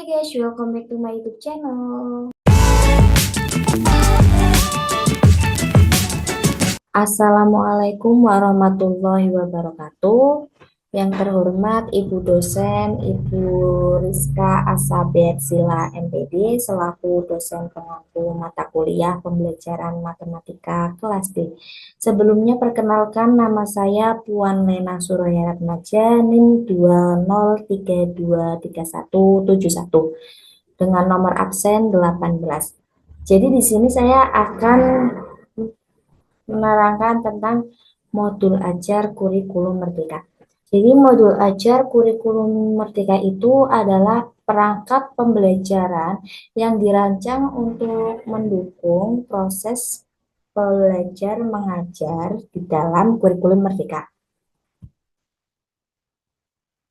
Guys, welcome back to my YouTube channel. Assalamualaikum warahmatullahi wabarakatuh. Yang terhormat Ibu dosen, Ibu Rizka Asabet Sila MPD selaku dosen pengampu mata kuliah pembelajaran matematika kelas D. Sebelumnya perkenalkan, nama saya Puan Lena Suraya Ratmaja, NIM 203237171 dengan nomor absen 18. Jadi di sini saya akan menerangkan tentang modul ajar kurikulum merdeka. Jadi modul ajar kurikulum merdeka itu adalah perangkat pembelajaran yang dirancang untuk mendukung proses belajar mengajar di dalam kurikulum merdeka.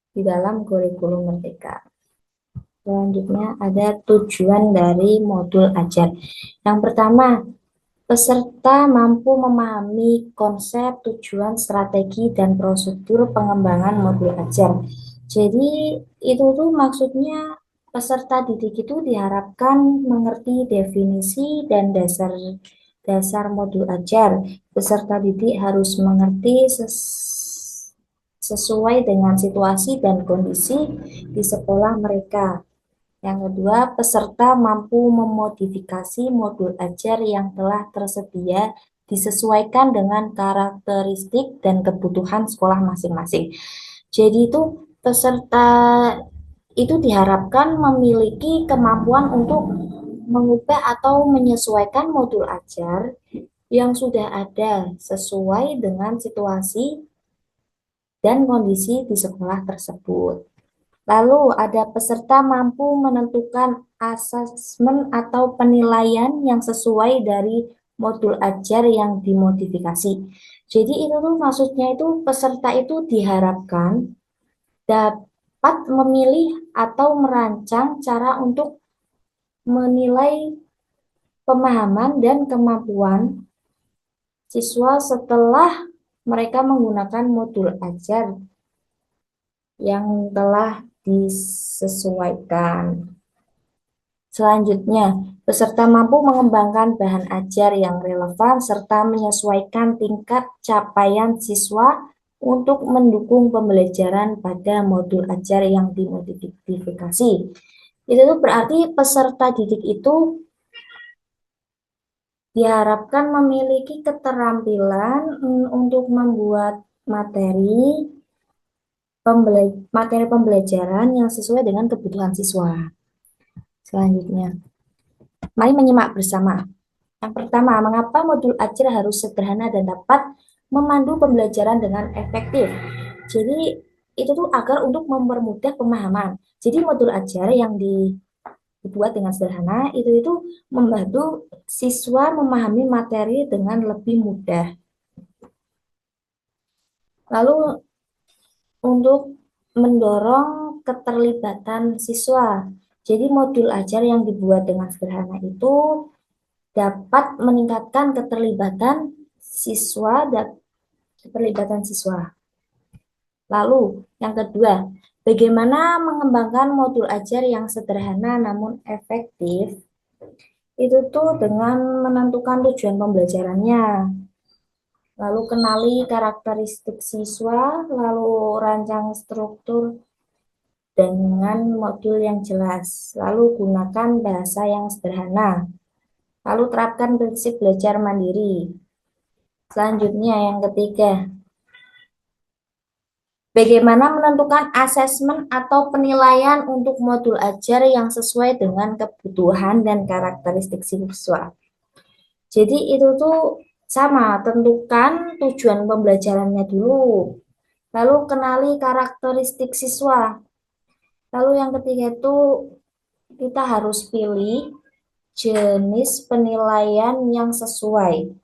Di dalam kurikulum merdeka. Selanjutnya ada tujuan dari modul ajar. Yang pertama, peserta mampu memahami konsep, tujuan, strategi, dan prosedur pengembangan modul ajar. Jadi itu tuh maksudnya peserta didik itu diharapkan mengerti definisi dan dasar modul ajar. Peserta didik harus mengerti sesuai dengan situasi dan kondisi di sekolah mereka. Yang kedua, peserta mampu memodifikasi modul ajar yang telah tersedia disesuaikan dengan karakteristik dan kebutuhan sekolah masing-masing. Jadi itu peserta itu diharapkan memiliki kemampuan untuk mengubah atau menyesuaikan modul ajar yang sudah ada sesuai dengan situasi dan kondisi di sekolah tersebut. Lalu ada peserta mampu menentukan asesmen atau penilaian yang sesuai dari modul ajar yang dimodifikasi. Jadi itu tuh maksudnya itu peserta itu diharapkan dapat memilih atau merancang cara untuk menilai pemahaman dan kemampuan siswa setelah mereka menggunakan modul ajar yang telah disesuaikan. Selanjutnya, peserta mampu mengembangkan bahan ajar yang relevan serta menyesuaikan tingkat capaian siswa untuk mendukung pembelajaran pada modul ajar yang dimodifikasi. Itu berarti peserta didik itu diharapkan memiliki keterampilan untuk membuat materi pembelajaran yang sesuai dengan kebutuhan siswa. Selanjutnya, mari menyimak bersama. Yang pertama, mengapa modul ajar harus sederhana dan dapat memandu pembelajaran dengan efektif? Jadi, itu tuh agar untuk mempermudah pemahaman. Jadi, modul ajar yang dibuat dengan sederhana itu membantu siswa memahami materi dengan lebih mudah. Lalu untuk mendorong keterlibatan siswa. Jadi modul ajar yang dibuat dengan sederhana itu dapat meningkatkan keterlibatan siswa. Lalu yang kedua, bagaimana mengembangkan modul ajar yang sederhana namun efektif? Itu tuh dengan menentukan tujuan pembelajarannya. Lalu kenali karakteristik siswa, lalu rancang struktur dengan modul yang jelas. Lalu gunakan bahasa yang sederhana. Lalu terapkan prinsip belajar mandiri. Selanjutnya yang ketiga, bagaimana menentukan asesmen atau penilaian untuk modul ajar yang sesuai dengan kebutuhan dan karakteristik siswa. Jadi itu tuh sama, tentukan tujuan pembelajarannya dulu. Lalu kenali karakteristik siswa. Lalu yang ketiga itu kita harus pilih jenis penilaian yang sesuai.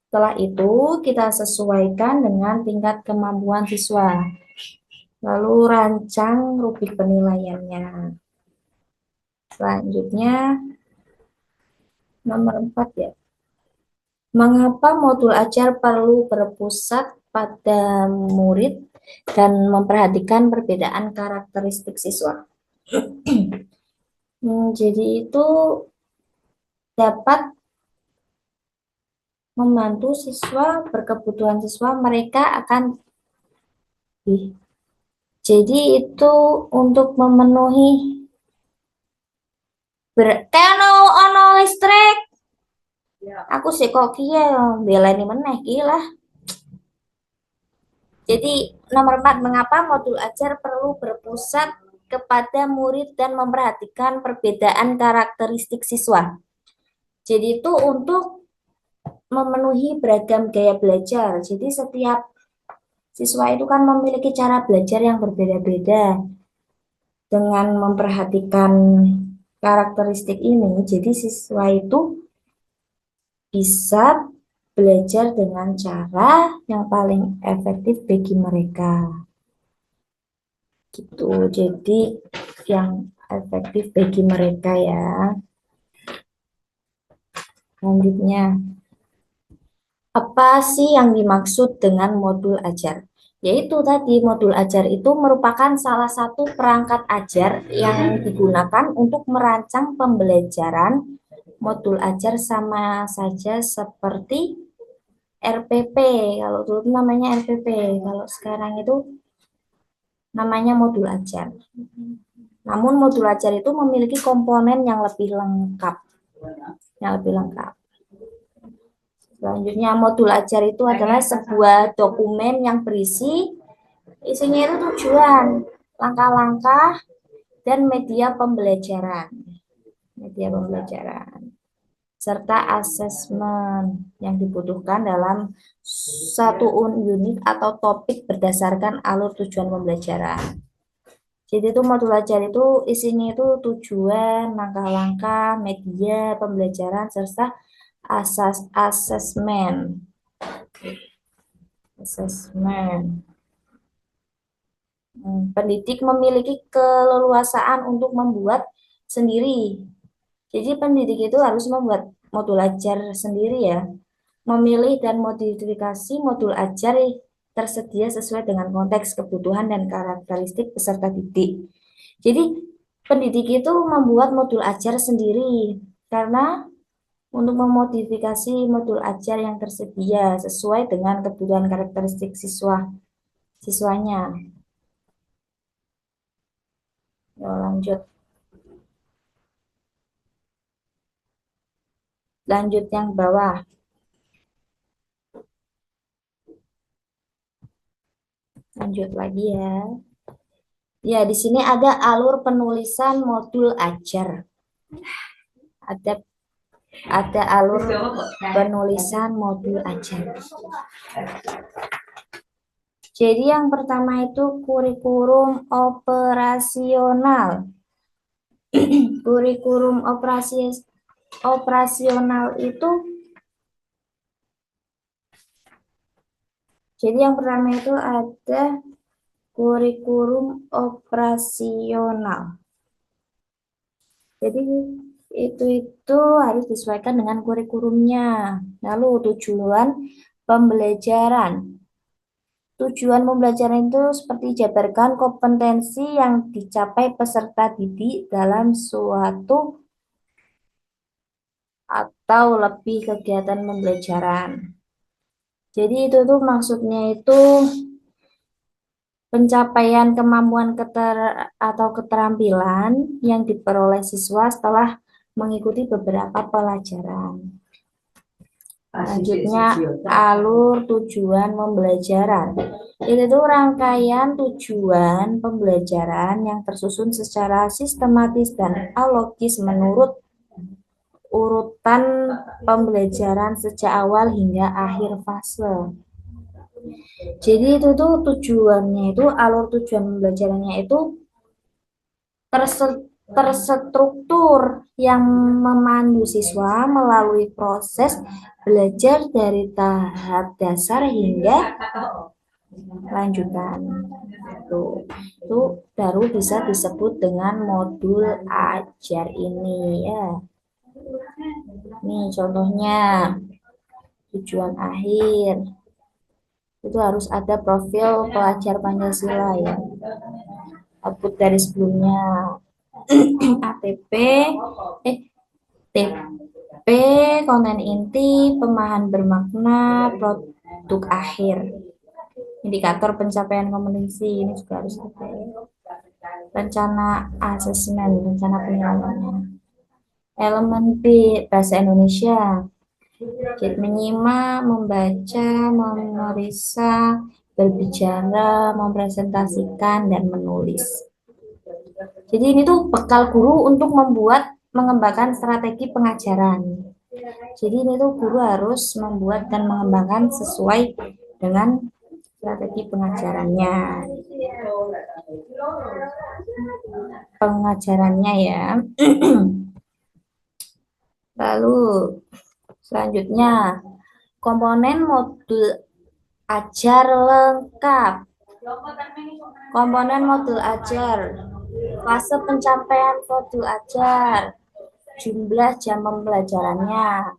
Setelah itu kita sesuaikan dengan tingkat kemampuan siswa. Lalu rancang rubrik penilaiannya. Selanjutnya nomor 4 ya. Mengapa modul ajar perlu berpusat pada murid dan memperhatikan perbedaan karakteristik siswa? jadi itu dapat membantu siswa berkebutuhan siswa mereka akan jadi itu untuk memenuhi ono listrik. Aku sih kok kia belani meneh gila. Jadi nomor 4, mengapa modul ajar perlu berpusat kepada murid dan memperhatikan perbedaan karakteristik siswa. Jadi itu untuk memenuhi beragam gaya belajar. Jadi setiap siswa itu kan memiliki cara belajar yang berbeda-beda. Dengan memperhatikan karakteristik ini, jadi siswa itu bisa belajar dengan cara yang paling efektif bagi mereka. Gitu. Jadi yang efektif bagi mereka ya. Selanjutnya, apa sih yang dimaksud dengan modul ajar? Yaitu tadi modul ajar itu merupakan salah satu perangkat ajar yang digunakan untuk merancang pembelajaran. Modul ajar sama saja seperti RPP. Kalau dulu namanya RPP, kalau sekarang itu namanya modul ajar. Namun modul ajar itu memiliki komponen yang lebih lengkap. Selanjutnya, modul ajar itu adalah sebuah dokumen yang berisi isinya itu tujuan, langkah-langkah, dan media pembelajaran. Serta asesmen yang dibutuhkan dalam satu unit atau topik berdasarkan alur tujuan pembelajaran. Jadi itu modul ajar itu isinya itu tujuan, langkah-langkah, media pembelajaran, serta asesmen. Pendidik memiliki keleluasaan untuk membuat sendiri. Jadi pendidik itu harus membuat modul ajar sendiri ya. Memilih dan modifikasi modul ajar tersedia sesuai dengan konteks, kebutuhan, dan karakteristik peserta didik. Jadi pendidik itu membuat modul ajar sendiri karena untuk memodifikasi modul ajar yang tersedia sesuai dengan kebutuhan karakteristik siswanya. Yo, lanjut yang bawah. Lanjut lagi ya. Ya, di sini ada alur penulisan modul ajar. Ada alur penulisan modul ajar. Jadi yang pertama itu kurikulum operasional. Kurikulum operasional itu jadi yang pertama itu ada kurikulum operasional. Jadi itu harus disesuaikan dengan kurikulumnya. Lalu tujuan pembelajaran. Tujuan pembelajaran itu seperti jabarkan kompetensi yang dicapai peserta didik dalam suatu atau lebih kegiatan pembelajaran. Jadi itu tuh maksudnya itu pencapaian kemampuan atau keterampilan yang diperoleh siswa setelah mengikuti beberapa pelajaran. Selanjutnya, alur tujuan pembelajaran. Itu rangkaian tujuan pembelajaran yang tersusun secara sistematis dan alogis menurut urutan pembelajaran sejak awal hingga akhir fase. Jadi itu tuh tujuannya itu, alur tujuan pembelajarannya itu terstruktur yang memandu siswa melalui proses belajar dari tahap dasar hingga lanjutan. Itu baru bisa disebut dengan modul ajar ini ya. Nih contohnya tujuan akhir. Itu harus ada profil pelajar Pancasila ya. Output dari sebelumnya. ATP, TP, konten inti, pemahaman bermakna, produk akhir. Indikator pencapaian kompetensi ini juga harus ada. Rencana asesmen, rencana penilaiannya. Elemen B, bahasa Indonesia. Jadi menyimak, membaca, memeriksa, berbicara, mempresentasikan, dan menulis. Jadi ini tuh bekal guru untuk mengembangkan strategi pengajaran. Jadi ini tuh guru harus membuat dan mengembangkan sesuai dengan strategi pengajarannya. Pengajarannya ya. Lalu selanjutnya komponen modul ajar lengkap. Komponen modul ajar. Fase pencapaian modul ajar. Jumlah jam pembelajarannya.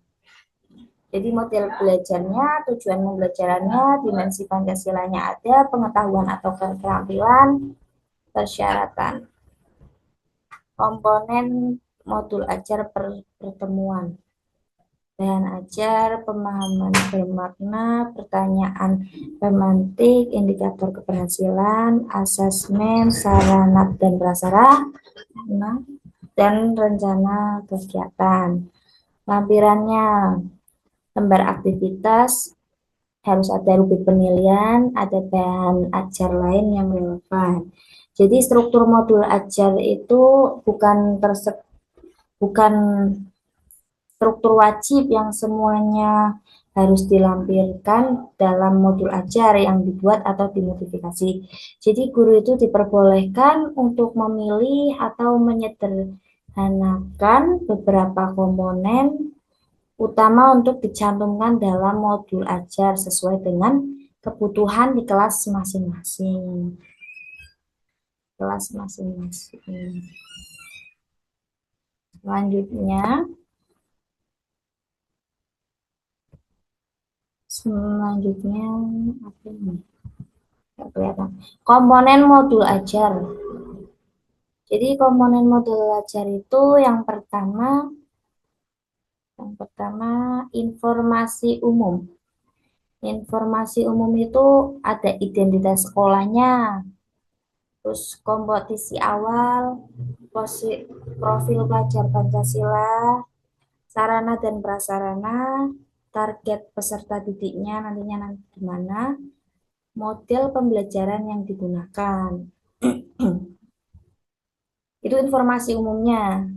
Jadi model belajarnya, tujuan pembelajarannya, dimensi Pancasilanya ada, pengetahuan atau keterampilan, persyaratan. Komponen modul ajar pertemuan. Dan ajar, pemahaman bermakna, pertanyaan pemantik, indikator keberhasilan, asesmen, sarana dan prasarana, dan rencana kegiatan. Lampirannya, lembar aktivitas, harus ada rubrik penilaian, ada bahan ajar lain yang relevan. Jadi struktur modul ajar itu bukan struktur wajib yang semuanya harus dilampirkan dalam modul ajar yang dibuat atau dimodifikasi. Jadi guru itu diperbolehkan untuk memilih atau menyederhanakan beberapa komponen utama untuk dicantumkan dalam modul ajar sesuai dengan kebutuhan di kelas masing-masing. Selanjutnya apa ini? Nggak kelihatan. Komponen modul ajar. Jadi komponen modul ajar itu yang pertama informasi umum. Informasi umum itu ada identitas sekolahnya, terus kompetisi awal, profil pelajar Pancasila, sarana dan prasarana, target peserta didiknya nantinya gimana, model pembelajaran yang digunakan. Itu informasi umumnya.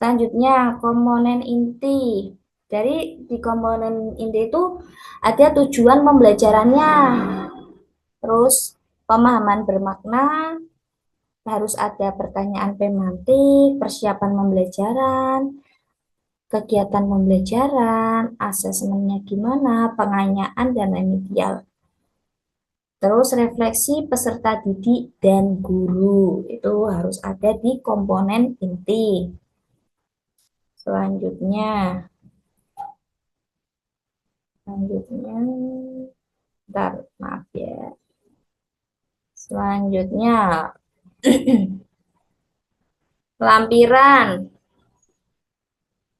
Selanjutnya, komponen inti. Di komponen inti itu ada tujuan pembelajarannya. Terus pemahaman bermakna, harus ada pertanyaan pemantik, persiapan pembelajaran, kegiatan pembelajaran, asesmennya gimana, penganyaan, dan remedial. Terus refleksi peserta didik dan guru, itu harus ada di komponen inti. Selanjutnya, bentar, maaf ya. Selanjutnya, lampiran.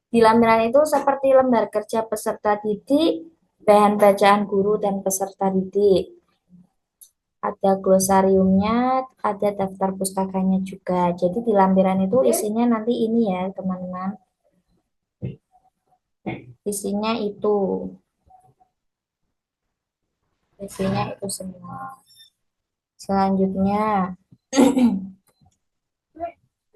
Di lampiran itu seperti lembar kerja peserta didik, bahan bacaan guru dan peserta didik. Ada glosariumnya, ada daftar pustakanya juga. Jadi di lampiran itu isinya nanti ini ya, teman-teman. Isinya itu semua. Selanjutnya,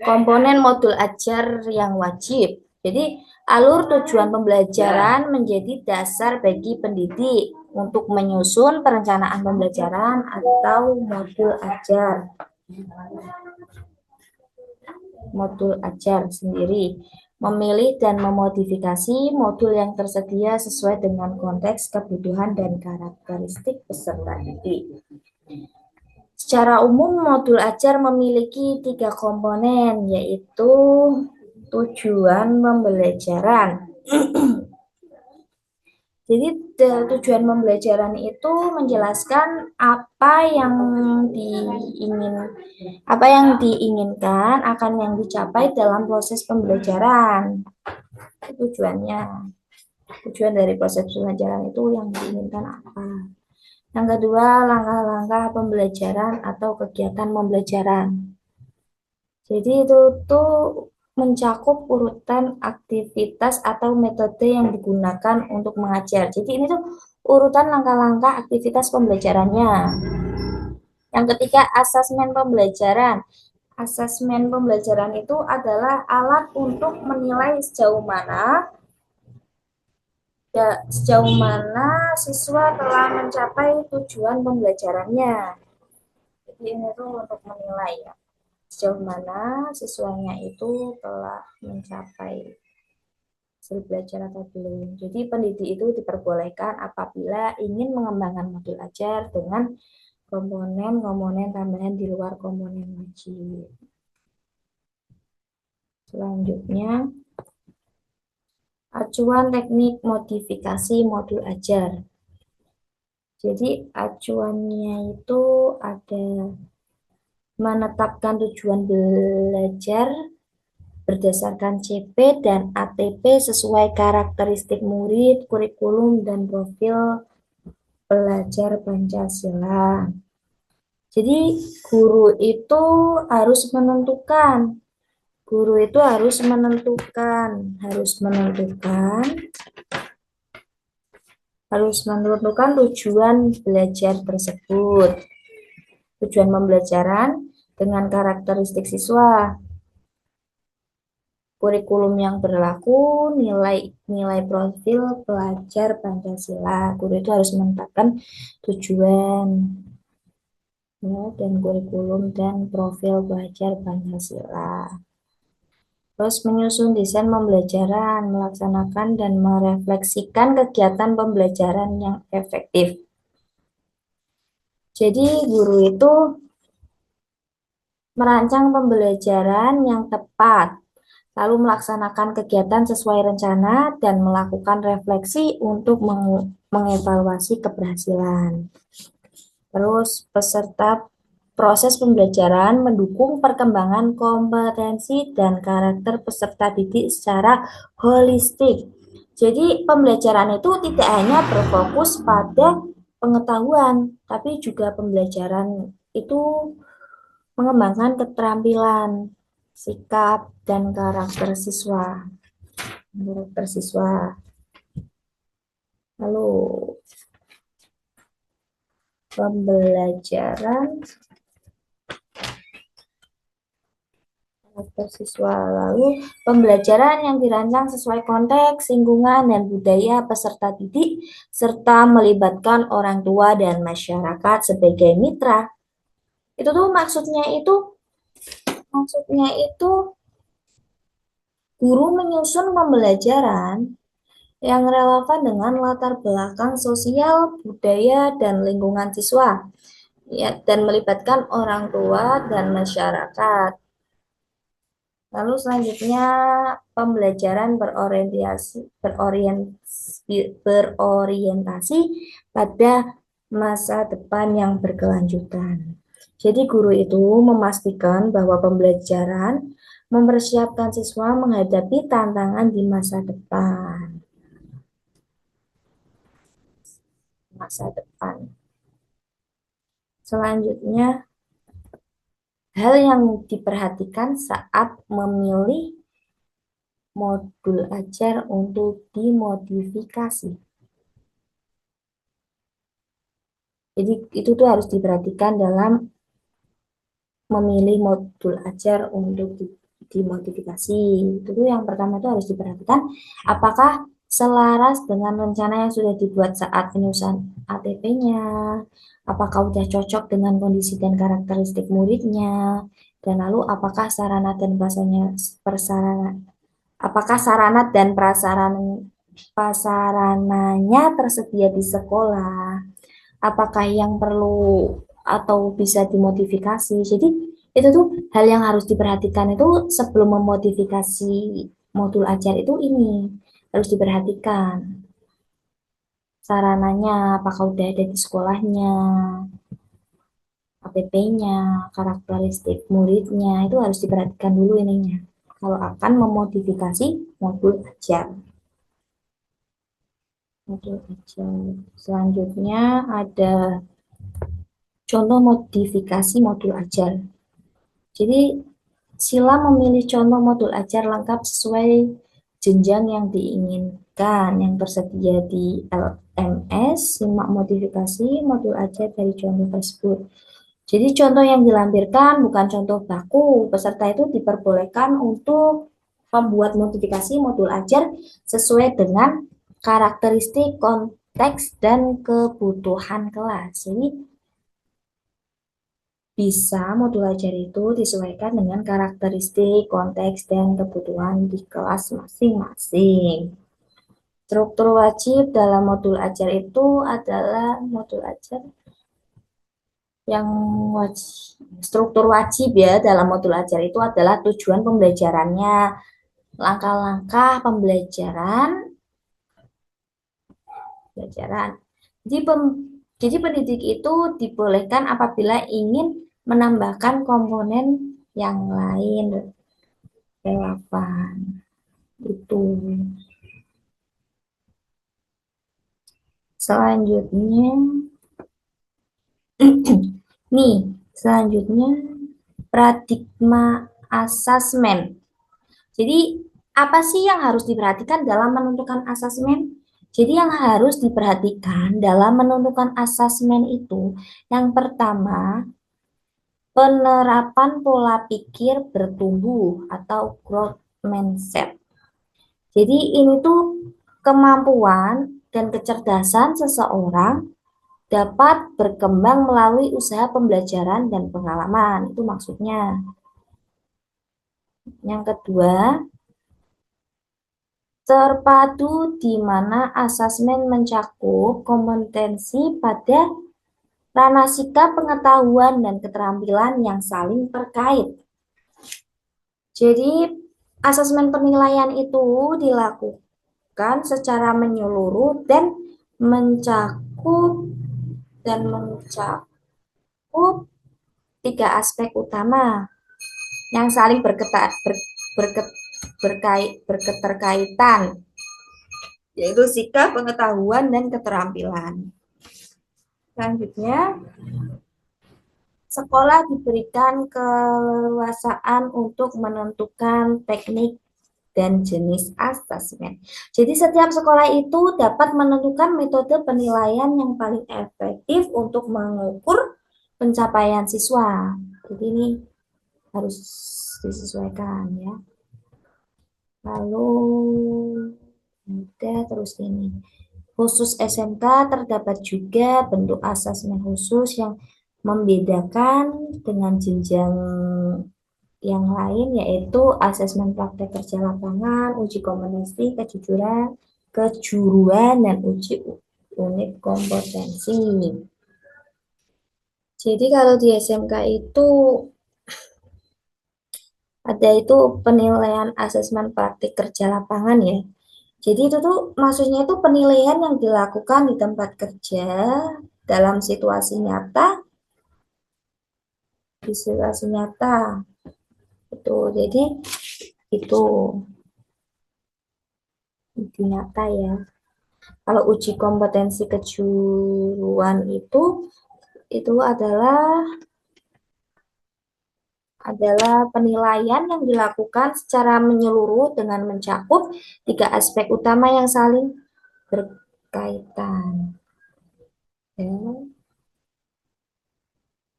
komponen modul ajar yang wajib. Jadi, alur tujuan pembelajaran menjadi dasar bagi pendidik untuk menyusun perencanaan pembelajaran atau modul ajar. Modul ajar sendiri. Memilih dan memodifikasi modul yang tersedia sesuai dengan konteks, kebutuhan, dan karakteristik peserta didik. Secara umum, modul ajar memiliki 3 komponen, yaitu tujuan pembelajaran. Jadi tujuan pembelajaran itu menjelaskan apa yang diinginkan akan yang dicapai dalam proses pembelajaran. Tujuannya, tujuan dari proses pembelajaran itu yang diinginkan apa. Yang kedua, langkah-langkah pembelajaran atau kegiatan pembelajaran. Jadi itu tuh mencakup urutan aktivitas atau metode yang digunakan untuk mengajar. Jadi ini tuh urutan langkah-langkah aktivitas pembelajarannya. Yang ketiga, asesmen pembelajaran. Asesmen pembelajaran itu adalah alat untuk menilai sejauh mana siswa telah mencapai tujuan pembelajarannya. Jadi ini tuh untuk menilai ya, sejauh mana siswanya itu telah mencapai hasil belajar atau belum. Jadi pendidik itu diperbolehkan apabila ingin mengembangkan modul ajar dengan komponen-komponen tambahan di luar komponen wajib. Selanjutnya, acuan teknik modifikasi modul ajar. Jadi acuannya itu ada menetapkan tujuan belajar berdasarkan CP dan ATP sesuai karakteristik murid, kurikulum, dan profil pelajar Pancasila. Jadi guru itu harus menentukan, guru itu harus menentukan, harus menentukan tujuan belajar tersebut, tujuan pembelajaran dengan karakteristik siswa, kurikulum yang berlaku, nilai profil pelajar Pancasila. Guru itu harus menetapkan tujuan ya, dan kurikulum dan profil pelajar Pancasila. Terus menyusun desain pembelajaran, melaksanakan dan merefleksikan kegiatan pembelajaran yang efektif. Jadi guru itu merancang pembelajaran yang tepat, lalu melaksanakan kegiatan sesuai rencana dan melakukan refleksi untuk mengevaluasi keberhasilan. Terus peserta proses pembelajaran mendukung perkembangan kompetensi dan karakter peserta didik secara holistik. Jadi pembelajaran itu tidak hanya berfokus pada pengetahuan, tapi juga pembelajaran itu mengembangkan keterampilan, sikap, dan karakter siswa. Lalu pembelajaran karakter siswa. Lalu pembelajaran yang dirancang sesuai konteks, lingkungan, dan budaya peserta didik, serta melibatkan orang tua dan masyarakat sebagai mitra. Itu tuh maksudnya itu guru menyusun pembelajaran yang relevan dengan latar belakang sosial, budaya, dan lingkungan siswa, ya, dan melibatkan orang tua dan masyarakat. Lalu selanjutnya pembelajaran berorientasi pada masa depan yang berkelanjutan. Jadi guru itu memastikan bahwa pembelajaran mempersiapkan siswa menghadapi tantangan di masa depan. Selanjutnya, hal yang diperhatikan saat memilih modul ajar untuk dimodifikasi. Jadi itu tuh harus diperhatikan dalam memilih modul ajar untuk dimodifikasi. Itu tuh yang pertama itu harus diperhatikan apakah selaras dengan rencana yang sudah dibuat saat penyusunan ATP-nya, apakah udah cocok dengan kondisi dan karakteristik muridnya, dan lalu apakah sarana dan prasarananya tersedia di sekolah, apakah yang perlu atau bisa dimodifikasi. Jadi itu tuh hal yang harus diperhatikan itu sebelum memodifikasi modul ajar itu ini harus diperhatikan. sarananya, apakah udah ada di sekolahnya, APP-nya, karakteristik muridnya, itu harus diperhatikan dulu ininya. Kalau akan memodifikasi modul ajar. Modul ajar. Selanjutnya ada contoh modifikasi modul ajar. Jadi, sila memilih contoh modul ajar lengkap sesuai jenjang yang diinginkan yang tersedia di LMS. Simak modifikasi modul ajar dari contoh tersebut. Jadi contoh yang dilampirkan bukan contoh baku. Peserta itu diperbolehkan untuk membuat modifikasi modul ajar sesuai dengan karakteristik, konteks, dan kebutuhan kelas. Jadi bisa modul ajar itu disesuaikan dengan karakteristik, konteks, dan kebutuhan di kelas masing-masing. Struktur wajib dalam modul ajar itu adalah modul ajar yang wajib, struktur wajib ya dalam modul ajar itu adalah tujuan pembelajarannya, langkah-langkah pembelajaran. Jadi, jadi pendidik itu dibolehkan apabila ingin menambahkan komponen yang lain relevan. Itu. Selanjutnya, nih, selanjutnya paradigma asesmen. Jadi, apa sih yang harus diperhatikan dalam menentukan asesmen? Jadi, yang harus diperhatikan dalam menentukan asesmen itu, yang pertama, penerapan pola pikir bertumbuh atau growth mindset. Jadi, ini tuh kemampuan dan kecerdasan seseorang dapat berkembang melalui usaha pembelajaran dan pengalaman. Itu maksudnya. Yang kedua, terpadu di mana asesmen mencakup kompetensi pada ranah sikap, pengetahuan, dan keterampilan yang saling terkait. Jadi, asesmen penilaian itu dilakukan secara menyeluruh dan mencakup tiga aspek utama yang saling berketerkaitan, yaitu sikap, pengetahuan, dan keterampilan. Selanjutnya, sekolah diberikan keleluasaan untuk menentukan teknik dan jenis asesmen. Jadi setiap sekolah itu dapat menentukan metode penilaian yang paling efektif untuk mengukur pencapaian siswa. Jadi ini harus disesuaikan ya. Lalu udah terus ini. Khusus SMK terdapat juga bentuk asesmen khusus yang membedakan dengan jenjang yang lain, yaitu asesmen praktek kerja lapangan, uji kompetensi, kejuruan, dan uji unit kompetensi. Jadi kalau di SMK itu ada itu penilaian asesmen praktik kerja lapangan ya. Jadi itu tuh maksudnya itu penilaian yang dilakukan di tempat kerja dalam situasi nyata, di situasi nyata. Itu jadi itu nyata ya. Kalau uji kompetensi kejuruan itu adalah penilaian yang dilakukan secara menyeluruh dengan mencakup tiga aspek utama yang saling berkaitan. Ya.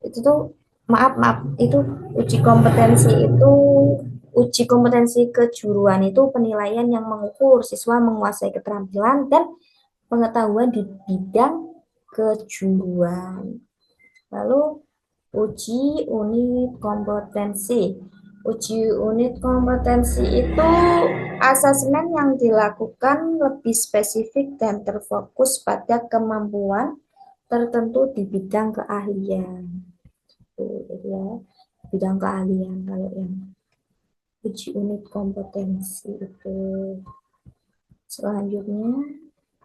Itu tuh maaf itu uji kompetensi kejuruan itu penilaian yang mengukur siswa menguasai keterampilan dan pengetahuan di bidang kejuruan. Lalu uji unit kompetensi. Uji unit kompetensi itu asesmen yang dilakukan lebih spesifik dan terfokus pada kemampuan tertentu di bidang keahlian. Jadi ya, bidang keahlian kalau yang uji unit kompetensi itu. Selanjutnya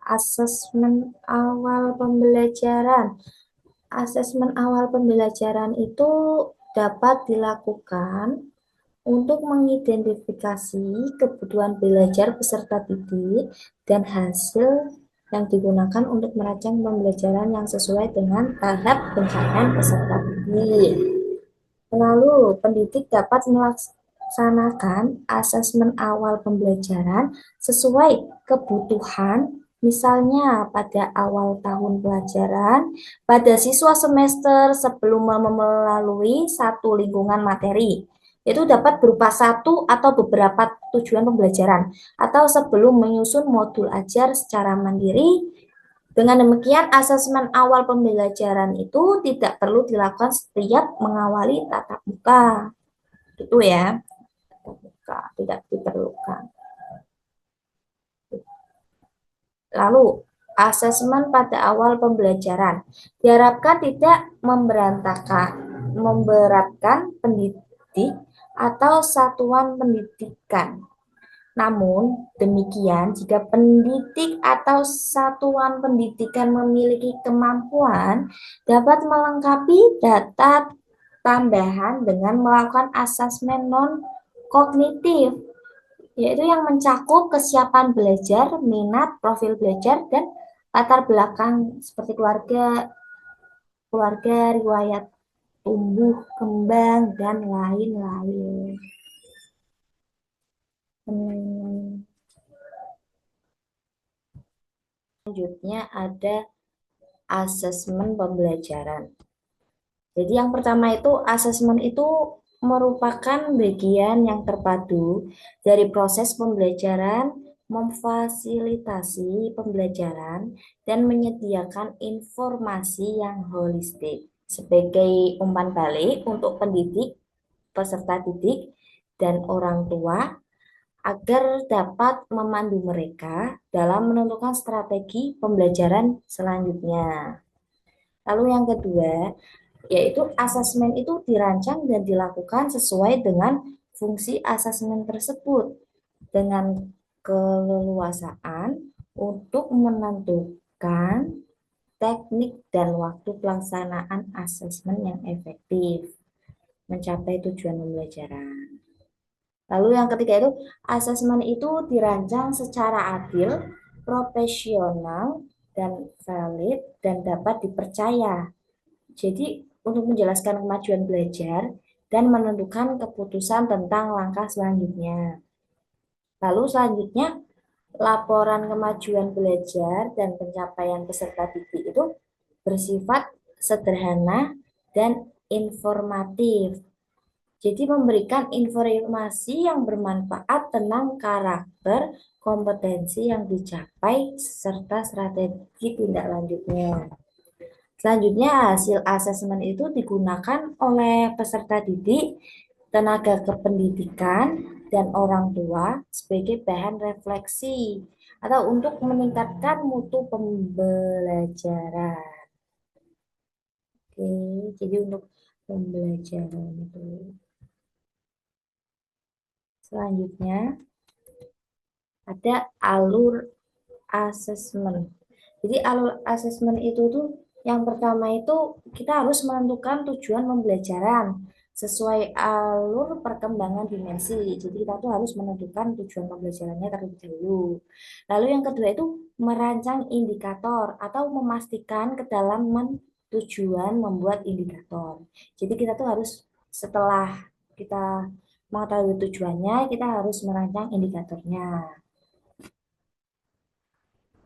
asesmen awal pembelajaran. Asesmen awal pembelajaran itu dapat dilakukan untuk mengidentifikasi kebutuhan belajar peserta didik dan hasil yang digunakan untuk merancang pembelajaran yang sesuai dengan tahap pencapaian peserta didik. Lalu, pendidik dapat melaksanakan asesmen awal pembelajaran sesuai kebutuhan, misalnya pada awal tahun pelajaran, pada siswa semester sebelum melalui satu lingkungan materi. Itu dapat berupa satu atau beberapa tujuan pembelajaran, atau sebelum menyusun modul ajar secara mandiri. Dengan demikian, asesmen awal pembelajaran itu tidak perlu dilakukan setiap mengawali tatap muka. Itu ya, tatap muka tidak diperlukan. Lalu, asesmen pada awal pembelajaran diharapkan tidak memberatkan pendidik atau satuan pendidikan. Namun, demikian jika pendidik atau satuan pendidikan memiliki kemampuan dapat melengkapi data tambahan dengan melakukan asesmen non-kognitif, yaitu yang mencakup kesiapan belajar, minat, profil belajar, dan latar belakang seperti keluarga, riwayat tumbuh kembang, dan lain-lain. Selanjutnya ada asesmen pembelajaran. Jadi yang pertama itu asesmen itu merupakan bagian yang terpadu dari proses pembelajaran, memfasilitasi pembelajaran, dan menyediakan informasi yang holistik sebagai umpan balik untuk pendidik, peserta didik, dan orang tua agar dapat memandu mereka dalam menentukan strategi pembelajaran selanjutnya. Lalu yang kedua, yaitu asesmen itu dirancang dan dilakukan sesuai dengan fungsi asesmen tersebut dengan keleluasaan untuk menentukan teknik dan waktu pelaksanaan asesmen yang efektif mencapai tujuan pembelajaran. Lalu yang ketiga itu, asesmen itu dirancang secara adil, profesional, dan valid, dan dapat dipercaya. Jadi, untuk menjelaskan kemajuan belajar dan menentukan keputusan tentang langkah selanjutnya. Lalu selanjutnya, laporan kemajuan belajar dan pencapaian peserta didik itu bersifat sederhana dan informatif. Jadi memberikan informasi yang bermanfaat tentang karakter, kompetensi yang dicapai, serta strategi tindak lanjutnya. Selanjutnya, hasil asesmen itu digunakan oleh peserta didik, tenaga kependidikan, dan orang tua sebagai bahan refleksi atau untuk meningkatkan mutu pembelajaran. Oke, jadi untuk pembelajaran itu. Selanjutnya, ada alur asesmen. Jadi alur asesmen itu tuh yang pertama itu kita harus menentukan tujuan pembelajaran sesuai alur perkembangan dimensi. Jadi kita tuh harus menentukan tujuan pembelajarannya terlebih dahulu. Lalu yang kedua itu merancang indikator atau memastikan kedalaman tujuan membuat indikator. Jadi kita tuh harus setelah kita mengetahui tujuannya, kita harus merancang indikatornya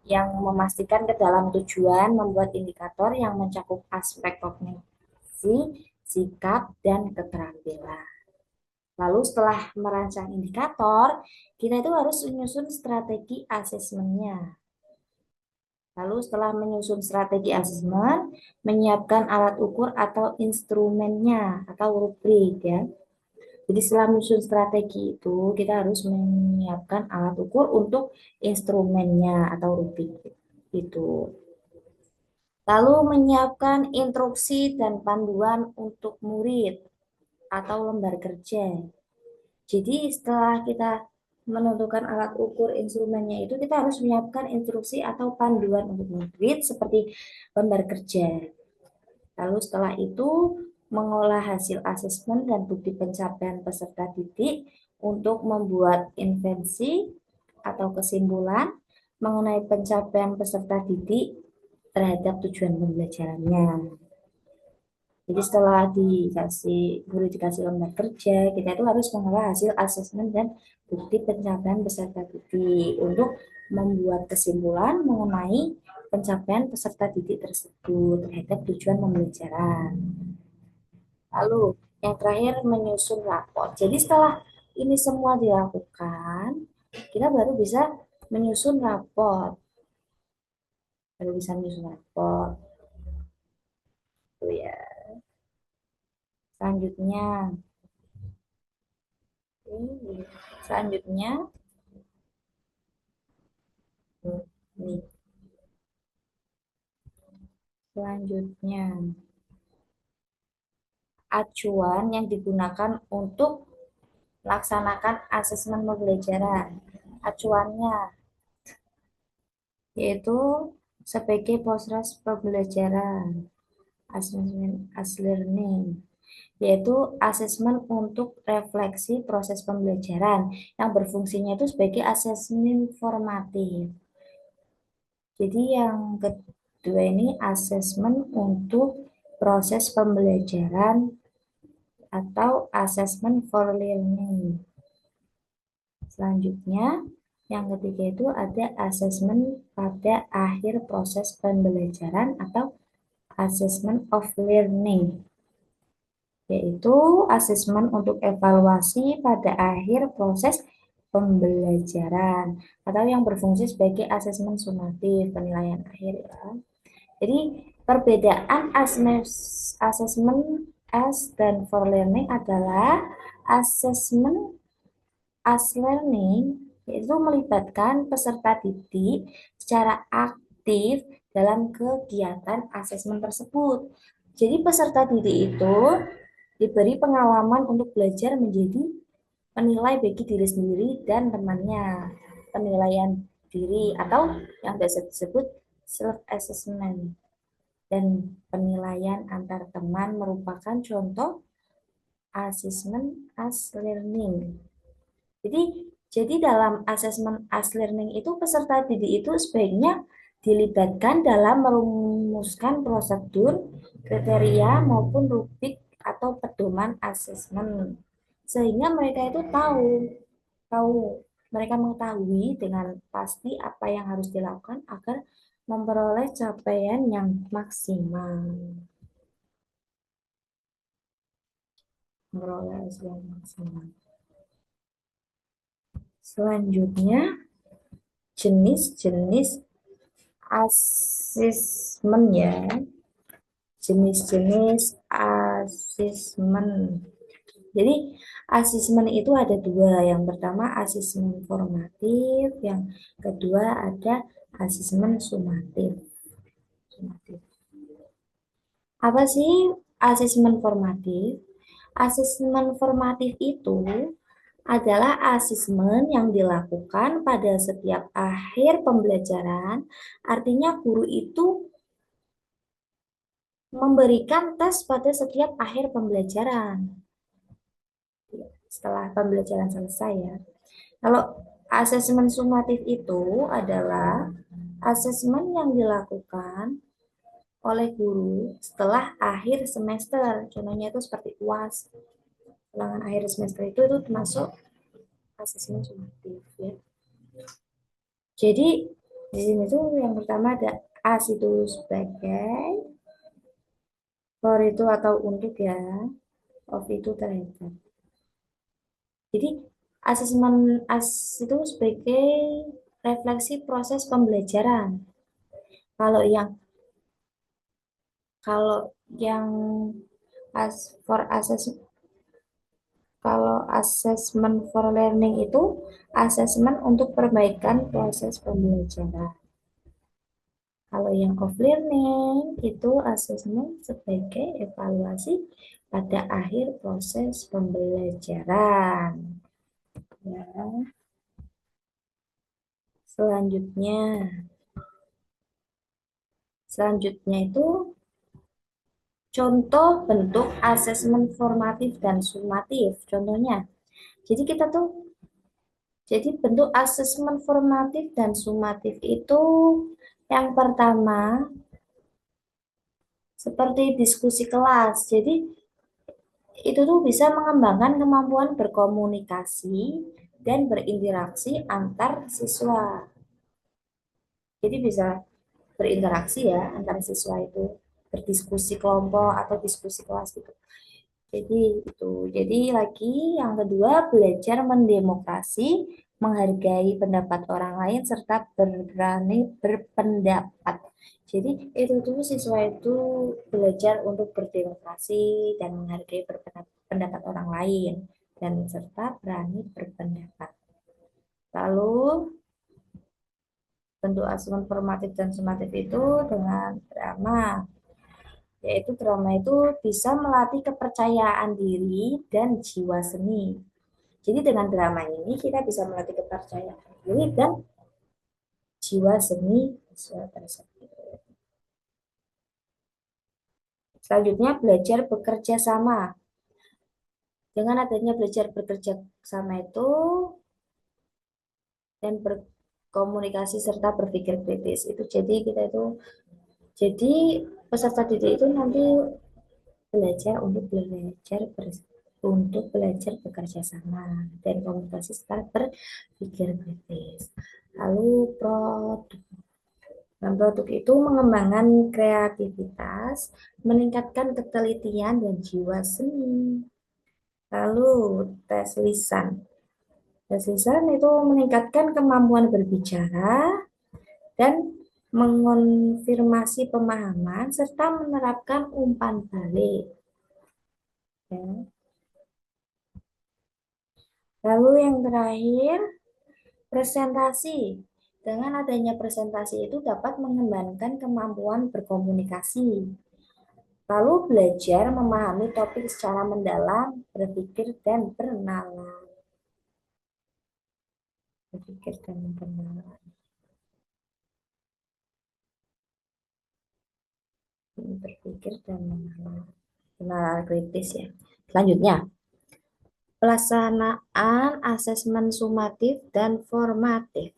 yang memastikan ke dalam tujuan membuat indikator yang mencakup aspek kognisi, sikap, dan keterampilan. Lalu setelah merancang indikator, kita itu harus menyusun strategi asesmennya. Lalu setelah menyusun strategi asesmen, menyiapkan alat ukur atau instrumennya atau rubrik ya. Jadi setelah menyusun strategi itu, kita harus menyiapkan alat ukur untuk instrumennya atau rubrik itu. Lalu menyiapkan instruksi dan panduan untuk murid atau lembar kerja. Jadi setelah kita menentukan alat ukur instrumennya itu kita harus menyiapkan instruksi atau panduan untuk murid seperti lembar kerja. Lalu setelah itu mengolah hasil asesmen dan bukti pencapaian peserta didik untuk membuat invensi atau kesimpulan mengenai pencapaian peserta didik terhadap tujuan pembelajarannya. Jadi setelah guru dikasih lembar kerja, kita itu harus mengolah hasil asesmen dan bukti pencapaian peserta didik untuk membuat kesimpulan mengenai pencapaian peserta didik tersebut terhadap tujuan pembelajaran. Lalu yang terakhir menyusun rapor. Jadi setelah ini semua dilakukan, kita baru bisa menyusun rapor. Baru bisa menyusun rapor. Tuh ya. Selanjutnya, selanjutnya nih, selanjutnya acuan yang digunakan untuk melaksanakan asesmen pembelajaran. Acuannya yaitu sebagai proses pembelajaran, asesmen as learning, yaitu asesmen untuk refleksi proses pembelajaran yang berfungsinya itu sebagai asesmen formatif. Jadi yang kedua ini asesmen untuk proses pembelajaran atau asesmen for learning. Selanjutnya, yang ketiga itu ada asesmen pada akhir proses pembelajaran atau assessment of learning, yaitu asesmen untuk evaluasi pada akhir proses pembelajaran atau yang berfungsi sebagai asesmen sumatif, penilaian akhir ya. Jadi perbedaan asesmen as dan for learning adalah asesmen as learning yaitu melibatkan peserta didik secara aktif dalam kegiatan asesmen tersebut. Jadi peserta didik itu diberi pengalaman untuk belajar menjadi penilai bagi diri sendiri dan temannya. Penilaian diri atau yang biasa disebut self-assessment. Dan penilaian antar teman merupakan contoh asesmen as learning. Jadi dalam asesmen as learning itu peserta didik itu sebaiknya dilibatkan dalam merumuskan prosedur, kriteria maupun rubrik atau pedoman asesmen. Sehingga mereka itu tahu mereka mengetahui dengan pasti apa yang harus dilakukan agar memperoleh capaian yang maksimal. Memperoleh hasil yang maksimal. Selanjutnya, jenis-jenis asesmen ya. Jenis-jenis asesmen. Jadi, asesmen itu ada dua. Yang pertama asesmen formatif, yang kedua ada asesmen sumatif. Apa sih asesmen formatif? Asesmen formatif itu adalah asesmen yang dilakukan pada setiap akhir pembelajaran. Artinya guru itu memberikan tes pada setiap akhir pembelajaran. Setelah pembelajaran selesai ya. Kalau asesmen sumatif itu adalah asesmen yang dilakukan oleh guru setelah akhir semester. Contohnya itu seperti UAS. Ulangan akhir semester itu termasuk asesmen sumatif ya. Jadi di sini tuh yang pertama ada as itu sebagai, for itu atau untuk ya, of itu terhadap. Jadi asesmen as itu sebagai refleksi proses pembelajaran. Kalau yang as for assessment, kalau assessment for learning itu asesmen untuk perbaikan proses pembelajaran. Kalau yang off learning itu asesmen sebagai evaluasi pada akhir proses pembelajaran. Ya. Selanjutnya itu contoh bentuk asesmen formatif dan sumatif. Contohnya, jadi kita tuh, jadi bentuk asesmen formatif dan sumatif itu yang pertama seperti diskusi kelas. Jadi itu tuh bisa mengembangkan kemampuan berkomunikasi dan berinteraksi antar siswa. Jadi bisa berinteraksi ya antar siswa itu, berdiskusi kelompok atau diskusi kelas gitu. Jadi itu. Jadi lagi yang kedua, belajar mendemokrasi, menghargai pendapat orang lain serta berani berpendapat. Jadi itu tuh siswa itu belajar untuk berdemokrasi dan menghargai pendapat orang lain dan serta berani berpendapat. Lalu bentuk asuhan formatif dan sumatif itu dengan drama, yaitu drama itu bisa melatih kepercayaan diri dan jiwa seni. Jadi dengan drama ini kita bisa melatih kepercayaan diri dan jiwa seni tersebut. Selanjutnya belajar bekerja sama. Dengan adanya belajar bekerja sama itu dan berkomunikasi serta berpikir kritis itu, jadi kita itu, jadi peserta didik itu nanti belajar untuk belajar bekerja sama dan komunikasi serta berpikir kritis. Lalu produk. Dan produk itu mengembangkan kreativitas, meningkatkan ketelitian dan jiwa seni. Lalu tes lisan. Tes lisan itu meningkatkan kemampuan berbicara dan mengonfirmasi pemahaman serta menerapkan umpan balik. Ya. Lalu yang terakhir, presentasi. Dengan adanya presentasi itu dapat mengembangkan kemampuan berkomunikasi. Lalu belajar memahami topik secara mendalam, berpikir dan bernalar. Berpikir dan bernalar. Berpikir dan bernalar. Bernalar kritis ya. Selanjutnya, pelaksanaan asesmen sumatif dan formatif.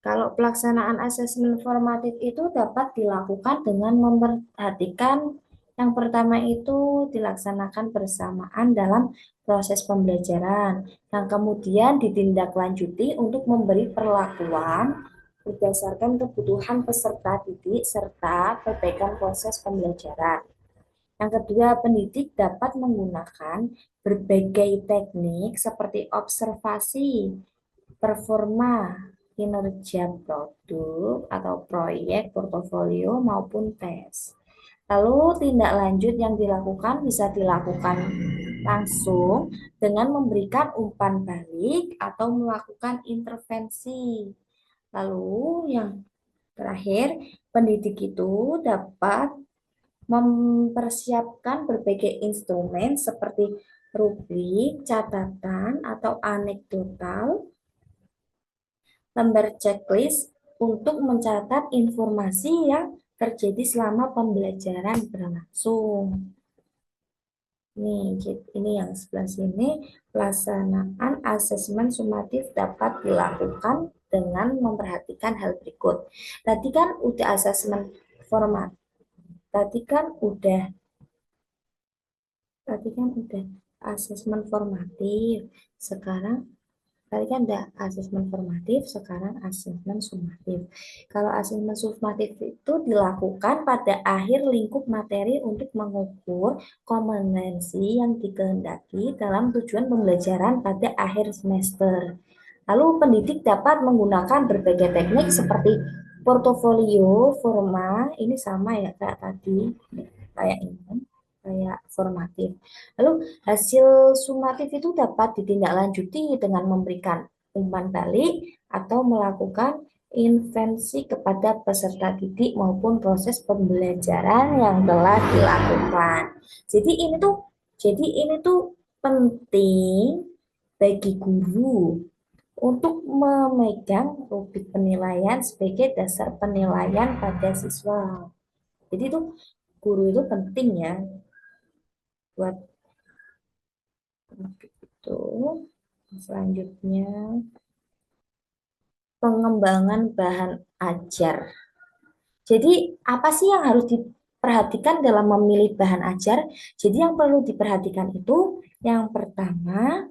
Kalau pelaksanaan asesmen formatif itu dapat dilakukan dengan memperhatikan yang pertama itu dilaksanakan bersamaan dalam proses pembelajaran, yang kemudian ditindaklanjuti untuk memberi perlakuan berdasarkan kebutuhan peserta didik serta perbaikan proses pembelajaran. Yang kedua, pendidik dapat menggunakan berbagai teknik seperti observasi, performa, kinerja produk atau proyek, portofolio maupun tes. Lalu tindak lanjut yang dilakukan bisa dilakukan langsung dengan memberikan umpan balik atau melakukan intervensi. Lalu yang terakhir, pendidik itu dapat mempersiapkan berbagai instrumen seperti rubrik, catatan, atau anekdotal, lembar checklist untuk mencatat informasi yang terjadi selama pembelajaran berlangsung. Ini yang sebelah sini, pelaksanaan asesmen sumatif dapat dilakukan dengan memperhatikan hal berikut. Tadi kan udah asesmen format. Tadi kan udah asesmen formatif. Sekarang tadi kan ada asesmen formatif, sekarang asesmen sumatif. Kalau asesmen sumatif itu dilakukan pada akhir lingkup materi untuk mengukur kompetensi yang dikehendaki dalam tujuan pembelajaran pada akhir semester. Lalu pendidik dapat menggunakan berbagai teknik seperti portofolio, forma, ini sama ya kayak tadi, kayak ini, kayak formatif. Lalu hasil sumatif itu dapat ditindaklanjuti dengan memberikan umpan balik atau melakukan intervensi kepada peserta didik maupun proses pembelajaran yang telah dilakukan. Jadi ini tuh penting bagi guru untuk memegang rubrik penilaian sebagai dasar penilaian pada siswa. Jadi itu guru itu penting ya buat itu. Selanjutnya pengembangan bahan ajar. Jadi apa sih yang harus diperhatikan dalam memilih bahan ajar? Jadi yang perlu diperhatikan itu yang pertama,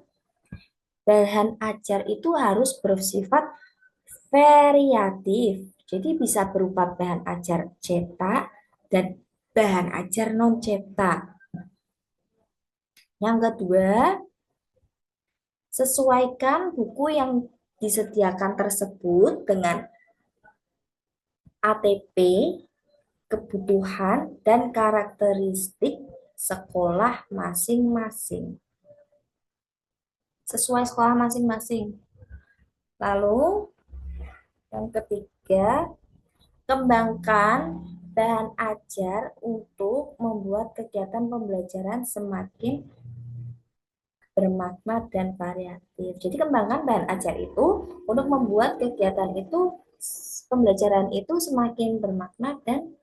bahan ajar itu harus bersifat variatif. Jadi bisa berupa bahan ajar cetak dan bahan ajar non cetak. Yang kedua, sesuaikan buku yang disediakan tersebut dengan ATP, kebutuhan, dan karakteristik sekolah masing-masing. Sesuai sekolah masing-masing. Lalu, yang ketiga, kembangkan bahan ajar untuk membuat kegiatan pembelajaran semakin bermakna dan variatif. Jadi kembangkan bahan ajar itu untuk membuat kegiatan itu pembelajaran itu semakin bermakna dan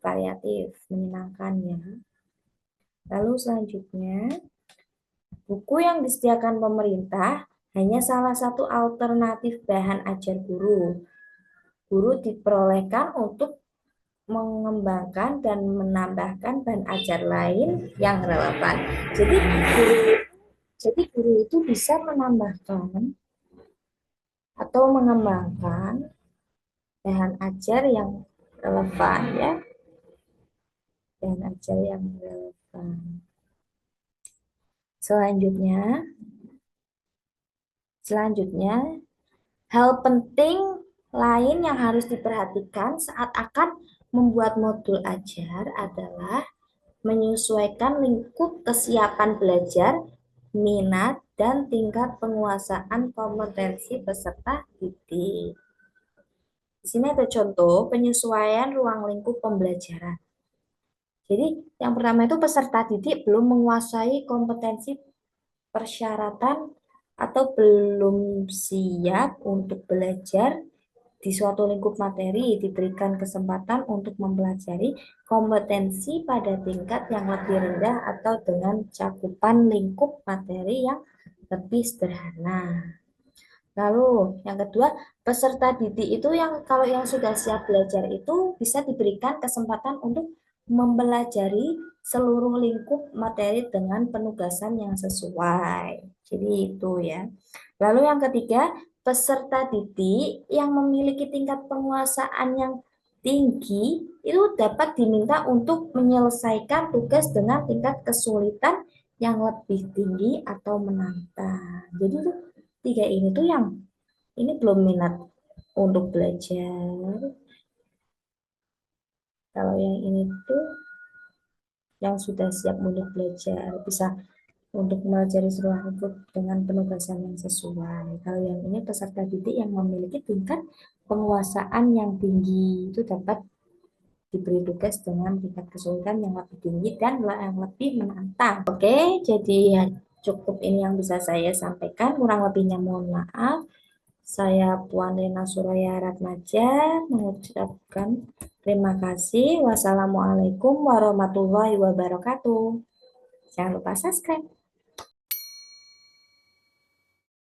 variatif, menyenangkan ya. Lalu selanjutnya, buku yang disediakan pemerintah hanya salah satu alternatif bahan ajar guru. Guru diperolehkan untuk mengembangkan dan menambahkan bahan ajar lain yang relevan. Jadi guru itu bisa menambahkan atau mengembangkan bahan ajar yang relevan ya, bahan ajar yang relevan. Selanjutnya, hal penting lain yang harus diperhatikan saat akan membuat modul ajar adalah menyesuaikan lingkup kesiapan belajar, minat, dan tingkat penguasaan kompetensi peserta didik. Di sini ada contoh penyesuaian ruang lingkup pembelajaran. Jadi, yang pertama itu peserta didik belum menguasai kompetensi persyaratan atau belum siap untuk belajar di suatu lingkup materi, diberikan kesempatan untuk mempelajari kompetensi pada tingkat yang lebih rendah atau dengan cakupan lingkup materi yang lebih sederhana. Lalu yang kedua, peserta didik itu yang kalau yang sudah siap belajar itu bisa diberikan kesempatan untuk mempelajari seluruh lingkup materi dengan penugasan yang sesuai. Jadi itu ya. Lalu yang ketiga, peserta didik yang memiliki tingkat penguasaan yang tinggi itu dapat diminta untuk menyelesaikan tugas dengan tingkat kesulitan yang lebih tinggi atau menantang. Jadi itu tiga ini tuh yang ini belum minat untuk belajar. Kalau yang ini tuh yang sudah siap untuk belajar, bisa untuk mempelajari seluruh lingkup dengan penugasan yang sesuai. Kalau yang ini peserta didik yang memiliki tingkat penguasaan yang tinggi itu dapat diberi tugas dengan tingkat kesulitan yang lebih tinggi dan yang lebih menantang. Oke, jadi ya cukup ini yang bisa saya sampaikan. Kurang lebihnya mohon maaf. Saya Puan Lena Suraya Ratmaja mengucapkan terima kasih. Wassalamualaikum warahmatullahi wabarakatuh. Jangan lupa subscribe.